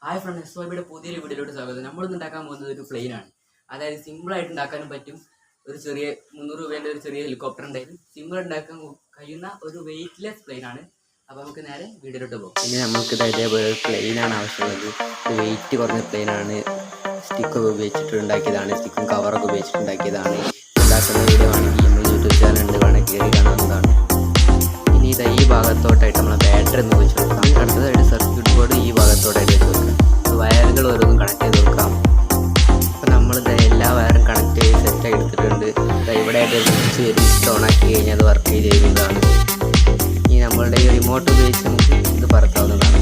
Hi front, എസ്വൈബിയുടെ പുതിയൊരു വീഡിയോയിലോട്ട് സ്വാഗതം. നമ്മളിന്ന് ഉണ്ടാക്കാൻ പോകുന്നത് ഒരു പ്ലെയിനാണ്. അതായത് സിമ്പിളായിട്ട് ഉണ്ടാക്കാനും പറ്റും. ഒരു ചെറിയ 300 രൂപേൻ്റെ ഒരു ചെറിയ ഹെലികോപ്റ്റർ ഉണ്ടായാലും സിമ്പിൾ ഉണ്ടാക്കാൻ കഴിയുന്ന ഒരു വെയ്റ്റ്ലെസ് പ്ലെയിനാണ്. അപ്പോൾ നമുക്ക് നേരെ വീഡിയോയിലോട്ട് പോകും. പിന്നെ നമുക്ക് ഇതേപോലെ ഒരു പ്ലെയിനാണ് ആവശ്യമുള്ളത്. ഒരു വെയിറ്റ് കുറഞ്ഞ പ്ലെയിനാണ്. സ്റ്റിക്കൊക്കെ ഉപയോഗിച്ചിട്ട് ഉണ്ടാക്കിയതാണ്. സ്റ്റിക്കും കവറൊക്കെ ഉപയോഗിച്ചിട്ട് ഉണ്ടാക്കിയതാണ്. ഉണ്ടാക്കുന്ന വീഡിയോ ആണെങ്കിൽ നമ്മൾ യൂട്യൂബ് ചാനലുണ്ട്, വേണമെങ്കിൽ കയറി കാണാവുന്നതാണ്. ഇനി ഇത് ഈ ഭാഗത്തോട്ടായിട്ട് നമ്മൾ ബാറ്ററി ഒന്ന് വെച്ച് കൊടുക്കാം. അടുത്തതായിട്ട് സർക്യൂട്ട് ബോർഡ് ഈ ഭാഗത്തോട്ടായിട്ട് വെച്ച് കൊടുക്കാം. വയറുകൾ ഓരോന്നും കണക്ട് ചെയ്ത് കൊടുക്കാം. അപ്പോൾ നമ്മളിത് എല്ലാ വയറും കണക്ട് ചെയ്ത് സെറ്റായി എടുത്തിട്ടുണ്ട്. ഇവിടെ ആയിട്ട് സ്വിച്ച് വരും. ഓണാക്കി കഴിഞ്ഞാൽ അത് വർക്ക് ചെയ്യുന്നതാണ്. ഇനി നമ്മളുടെ ഈ റിമോട്ട് ഉപയോഗിച്ച് നമുക്ക് ഇത് പറക്കാവുന്നതാണ്.